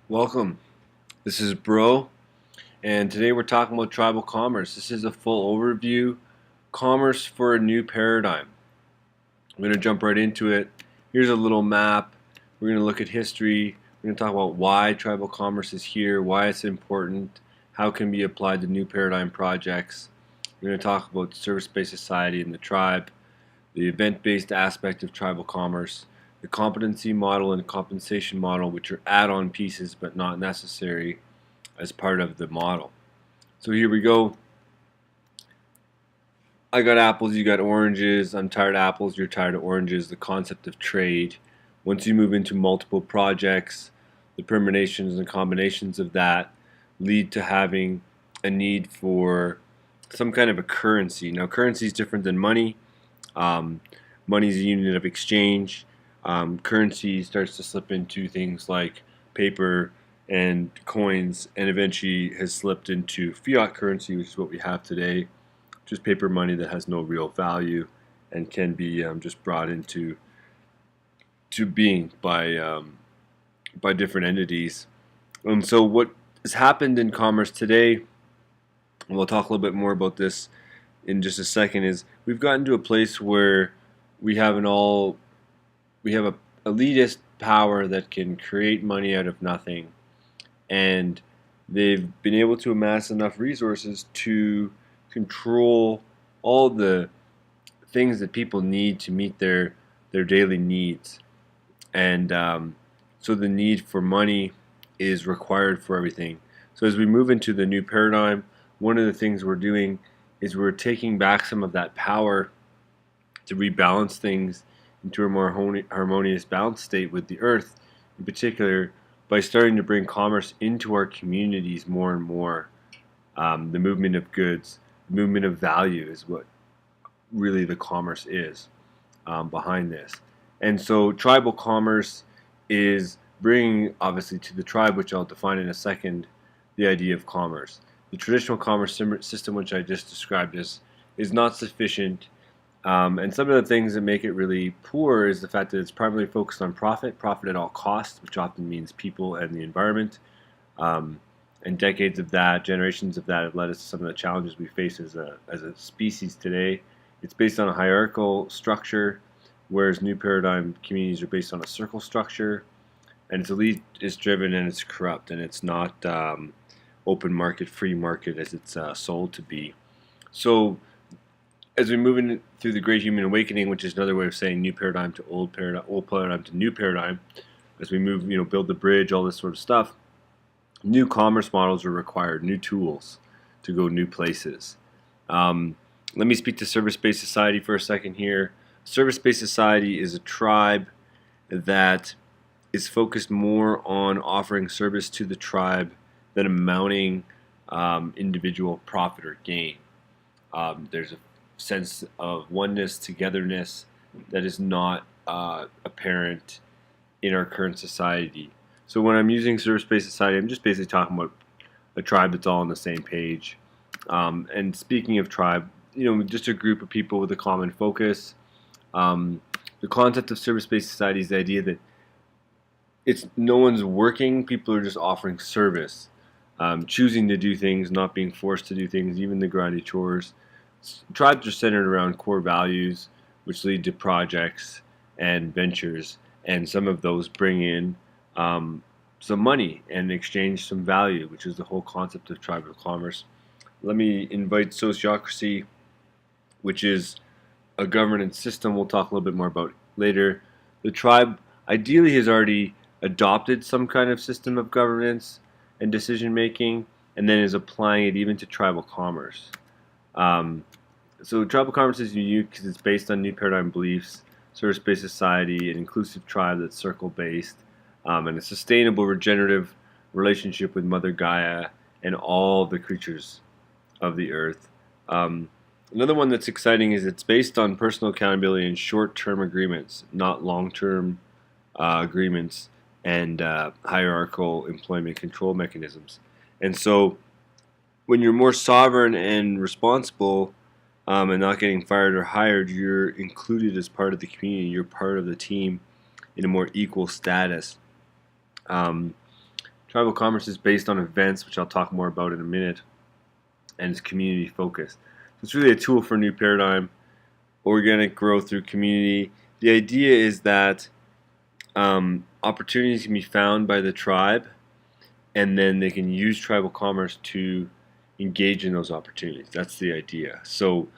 Welcome. This is Broe, and today we're talking about tribal commerce. This is a full overview. Commerce for a new paradigm. I'm going to jump right into it. Here's a little map. We're going to look at history. We're going to talk about why tribal commerce is here, why it's important, how it can be applied to new paradigm projects. We're going to talk about service-based society and the tribe, the event-based aspect of tribal commerce, the competency model and compensation model, which are add-on pieces but not necessary as part of the model. So here we go. I got apples, you got oranges. I'm tired of apples, you're tired of oranges. The concept of trade. Once you move into multiple projects, the permutations and combinations of that lead to having a need for some kind of a currency. Now, currency is different than money. Money is a unit of exchange. Currency starts to slip into things like paper and coins, and eventually has slipped into fiat currency, which is what we have today, just paper money that has no real value and can be just brought into being by different entities. And so what has happened in commerce today, and we'll talk a little bit more about this in just a second, is we've gotten to a place where we have a elitist power that can create money out of nothing, and they've been able to amass enough resources to control all the things that people need to meet their daily needs. And so the need for money is required for everything. So as we move into the new paradigm, one of the things we're doing is we're taking back some of that power to rebalance things into a more harmonious, balanced state with the earth, in particular, by starting to bring commerce into our communities more and more. The movement of goods, the movement of value is what really the commerce is behind this. And so tribal commerce is bringing, obviously, to the tribe, which I'll define in a second, the idea of commerce. The traditional commerce system, which I just described, is not sufficient. And some of the things that make it really poor is the fact that it's primarily focused on profit at all costs, which often means people and the environment. And decades of that, generations of that, have led us to some of the challenges we face as a species today. It's based on a hierarchical structure, whereas new paradigm communities are based on a circle structure. And it's elite-is driven, and it's corrupt, and it's not open market, free market as it's sold to be. So as we move in through the Great Human Awakening, which is another way of saying new paradigm to old paradigm to new paradigm, as we move, build the bridge, all this sort of stuff, new commerce models are required, new tools to go new places. Let me speak to service-based society for a second here. Service-based society is a tribe that is focused more on offering service to the tribe than amounting individual profit or gain. There's a sense of oneness, togetherness that is not apparent in our current society. So when I'm using service-based society, I'm just basically talking about a tribe that's all on the same page. And speaking of tribe, just a group of people with a common focus. The concept of service-based society is the idea that it's no one's working, people are just offering service, choosing to do things, not being forced to do things, even the grindy chores. Tribes are centered around core values, which lead to projects and ventures, and some of those bring in some money and exchange some value, which is the whole concept of tribal commerce. Let me invite Sociocracy, which is a governance system we'll talk a little bit more about later. The tribe ideally has already adopted some kind of system of governance and decision making, and then is applying it even to tribal commerce. So tribal commerce is unique because it's based on new paradigm beliefs, service-based society, an inclusive tribe that's circle-based, and a sustainable, regenerative relationship with Mother Gaia and all the creatures of the earth. Another one that's exciting is it's based on personal accountability and short-term agreements, not long-term agreements and hierarchical employment control mechanisms. And so when you're more sovereign and responsible and not getting fired or hired, you're included as part of the community. You're part of the team in a more equal status. Trying Tribal commerce is based on events, which I'll talk more about in a minute, and it's community focused. So it's really a tool for a new paradigm, organic growth through community. The idea is that opportunities can be found by the tribe, and then they can use tribal commerce to engage in those opportunities. That's the idea. So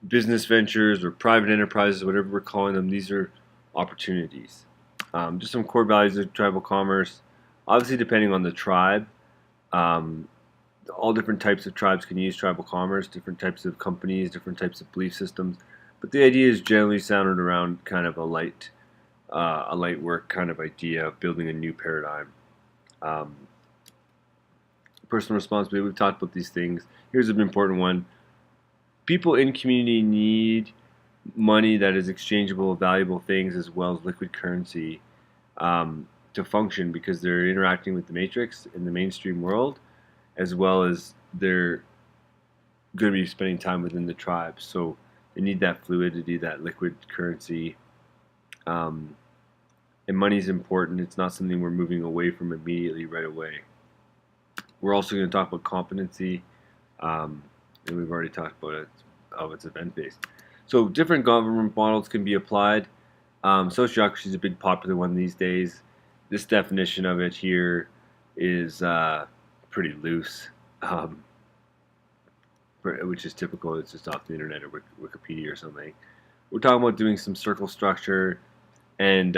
business ventures or private enterprises, whatever we're calling them, these are opportunities. Just some core values of tribal commerce. Obviously, depending on the tribe, all different types of tribes can use tribal commerce, different types of companies, different types of belief systems. But the idea is generally centered around kind of a light work kind of idea of building a new paradigm. Personal responsibility, we've talked about these things. Here's an important one. People in community need money that is exchangeable, valuable things, as well as liquid currency to function, because they're interacting with the matrix in the mainstream world, as well as they're going to be spending time within the tribe. So they need that fluidity, that liquid currency. And money is important. It's not something we're moving away from immediately right away. We're also going to talk about competency, and we've already talked about it, how it's event-based. So different government models can be applied. Sociocracy is a big popular one these days. This definition of it here is pretty loose, which is typical. It's just off the internet or Wikipedia or something. We're talking about doing some circle structure, and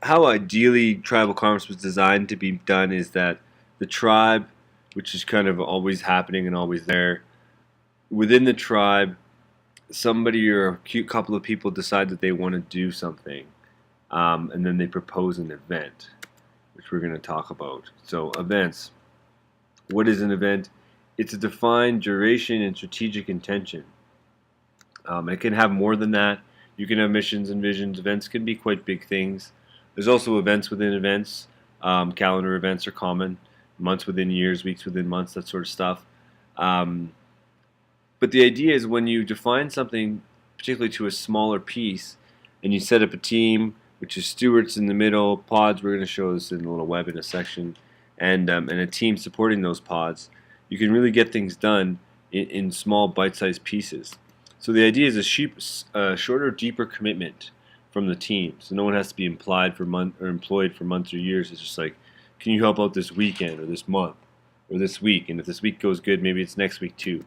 how ideally tribal commerce was designed to be done is that the tribe, which is kind of always happening and always there, within the tribe, somebody or a cute couple of people decide that they want to do something, and then they propose an event, which we're going to talk about. So events. What is an event? It's a defined duration and strategic intention. It can have more than that. You can have missions and visions. Events can be quite big things. There's also events within events. Calendar events are common. Months within years, weeks within months, that sort of stuff. But the idea is when you define something, particularly to a smaller piece, and you set up a team, which is stewards in the middle, pods, we're going to show this in a little web in a section, and a team supporting those pods, you can really get things done in small bite-sized pieces. So the idea is a shorter, deeper commitment from the team. So no one has to be employed for months or years. It's just like, can you help out this weekend or this month or this week? And if this week goes good, maybe it's next week too.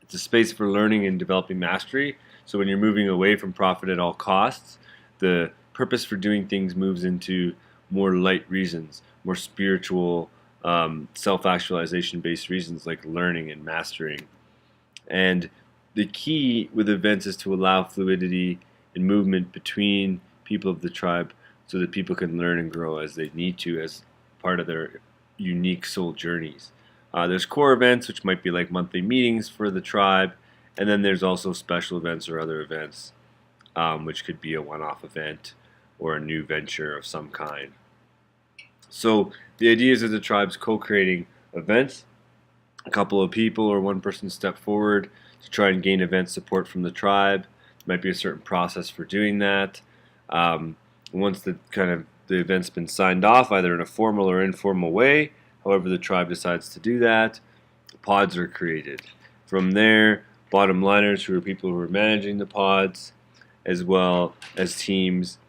It's a space for learning and developing mastery. So when you're moving away from profit at all costs, the purpose for doing things moves into more light reasons, more spiritual, self-actualization based reasons like learning and mastering. And the key with events is to allow fluidity and movement between people of the tribe so that people can learn and grow as they need to as part of their unique soul journeys. There's core events, which might be like monthly meetings for the tribe, and then there's also special events or other events, which could be a one-off event or a new venture of some kind. So the idea is that the tribe's co-creating events. A couple of people or one person step forward to try and gain event support from the tribe. There might be a certain process for doing that. Once the event's been signed off, either in a formal or informal way, however the tribe decides to do that, pods are created. From there, bottom liners, who are people who are managing the pods, as well as teams,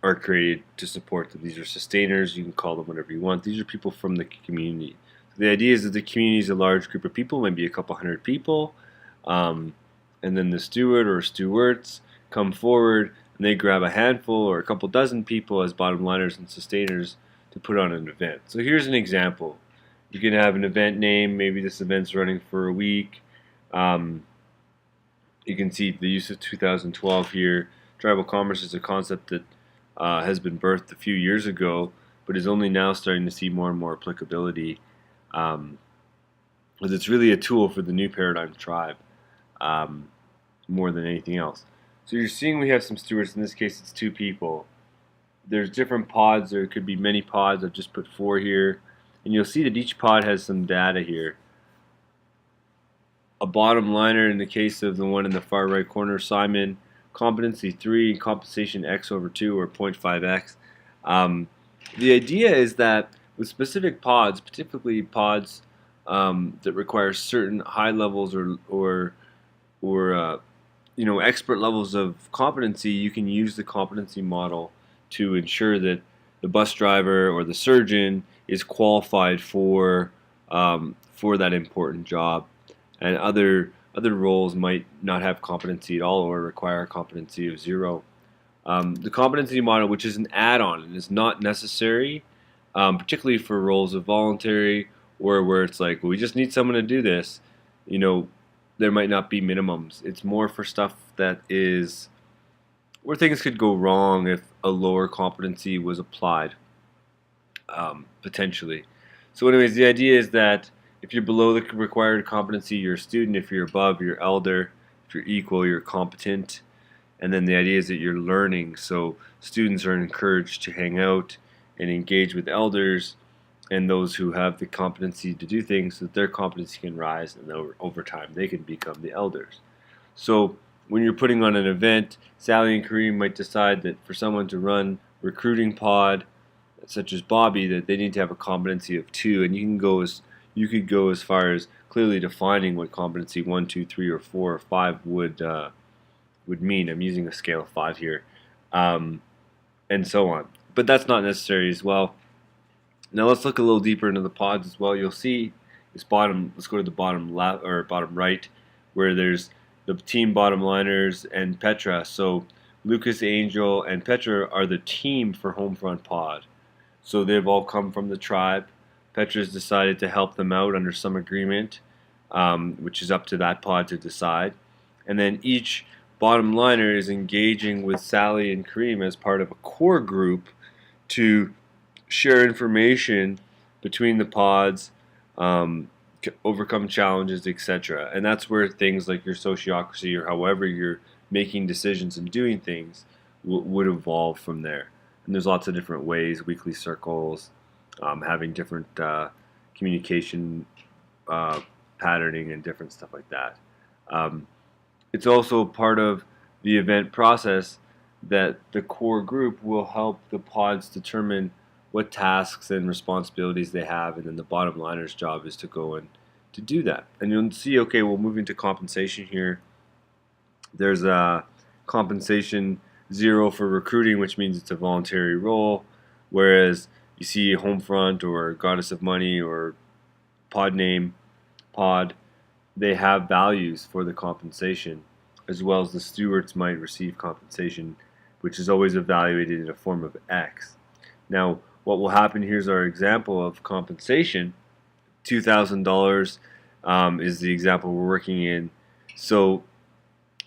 are created to support them. These are sustainers. You can call them whatever you want. These are people from the community. So the idea is that the community is a large group of people, maybe a couple hundred people, and then the steward or stewards come forward and they grab a handful or a couple dozen people as bottom liners and sustainers to put on an event. So here's an example. You can have an event name. Maybe this event's running for a week. You can see the use of 2012 here. Tribal commerce is a concept that has been birthed a few years ago, but is only now starting to see more and more applicability, because it's really a tool for the new paradigm tribe more than anything else. So you're seeing we have some stewards. In this case, it's 2 people. There's different pods. There could be many pods. I've just put 4 here. And you'll see that each pod has some data here. A bottom liner in the case of the one in the far right corner, Simon, competency 3, compensation x over 2 or 0.5x. The idea is that with specific pods, particularly pods that require certain high levels or expert levels of competency, you can use the competency model to ensure that the bus driver or the surgeon is qualified for that important job, and other roles might not have competency at all or require a competency of 0. The competency model, which is an add-on and is not necessary, particularly for roles of voluntary or where it's like, well, we just need someone to do this, there might not be minimums. It's more for stuff that is where things could go wrong if a lower competency was applied, potentially. So anyways, the idea is that if you're below the required competency, you're a student. If you're above, you're elder. If you're equal, you're competent. And then the idea is that you're learning. So students are encouraged to hang out and engage with elders and those who have the competency to do things so that their competency can rise, and over time they can become the elders. So when you're putting on an event, Sally and Kareem might decide that for someone to run recruiting pod, such as Bobby, that they need to have a competency of 2, and you could go as far as clearly defining what competency 1, 2, 3, or 4, or 5 would mean. I'm using a scale of 5 here, and so on. But that's not necessary as well. Now let's look a little deeper into the pods as well. You'll see this bottom. Let's go to the bottom left or bottom right, where there's the team bottom liners and Petra. So Lucas, Angel, and Petra are the team for Homefront Pod. So they've all come from the tribe. Petra's decided to help them out under some agreement, which is up to that pod to decide. And then each bottom liner is engaging with Sally and Kareem as part of a core group to share information between the pods, overcome challenges, etc. And that's where things like your sociocracy or however you're making decisions and doing things would evolve from there. And there's lots of different ways, weekly circles, having different communication patterning and different stuff like that. It's also part of the event process that the core group will help the pods determine what tasks and responsibilities they have, and then the bottom liner's job is to go and to do that. And you'll see, okay, we'll move into compensation here. There's a compensation 0 for recruiting, which means it's a voluntary role, whereas you see Homefront or Goddess of Money or pod name, pod, they have values for the compensation, as well as the stewards might receive compensation, which is always evaluated in a form of X. Now, what will happen, here's our example of compensation. $2,000 is the example we're working in. So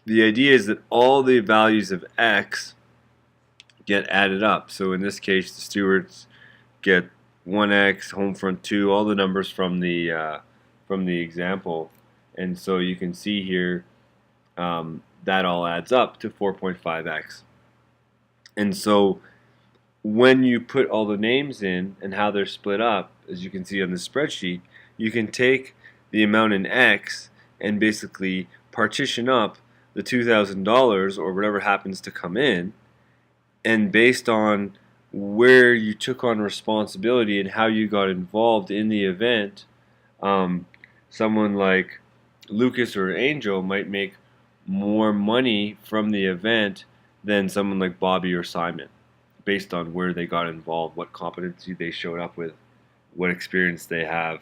the idea is that all the values of X get added up. So in this case, the stewards get 1X, Homefront 2, all the numbers from the example. And so you can see here that all adds up to 4.5X. And so when you put all the names in and how they're split up, as you can see on the spreadsheet, you can take the amount in X and basically partition up the $2,000 or whatever happens to come in, and based on where you took on responsibility and how you got involved in the event, someone like Lucas or Angel might make more money from the event than someone like Bobby or Simon, based on where they got involved, what competency they showed up with, what experience they have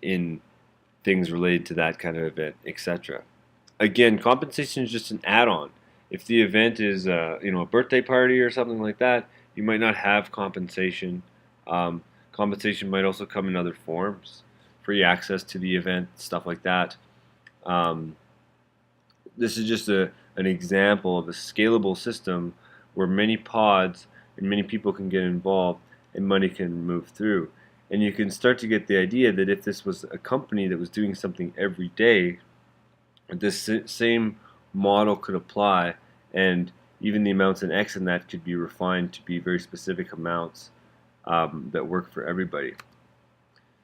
in things related to that kind of event, etc. Again, compensation is just an add-on. If the event is a birthday party or something like that, you might not have compensation. Compensation might also come in other forms, free access to the event, stuff like that. This is just an example of a scalable system where many pods and many people can get involved and money can move through. And you can start to get the idea that if this was a company that was doing something every day, this same model could apply, and even the amounts in X in that could be refined to be very specific amounts that work for everybody.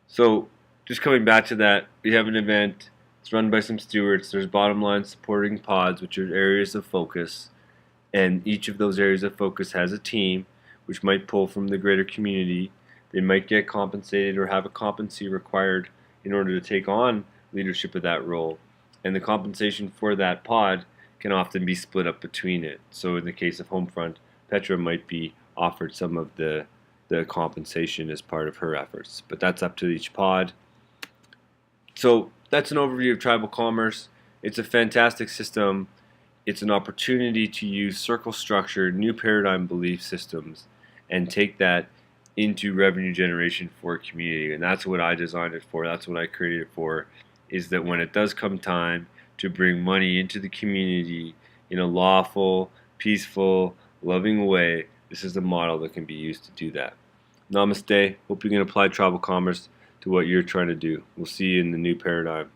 So just coming back to that, we have an event, it's run by some stewards, there's bottom line supporting pods, which are areas of focus, and each of those areas of focus has a team which might pull from the greater community They might get compensated or have a competency required in order to take on leadership of that role. And the compensation for that pod can often be split up between it. So in the case of Homefront, Petra might be offered some of the compensation as part of her efforts. But that's up to each pod. So that's an overview of tribal commerce. It's a fantastic system. It's an opportunity to use circle structure, new paradigm belief systems, and take that into revenue generation for a community. And that's what I designed it for. That's what I created it for, is that when it does come time to bring money into the community in a lawful, peaceful, loving way, this is the model that can be used to do that. Namaste. Hope you can apply tribal commerce to what you're trying to do. We'll see you in the new paradigm.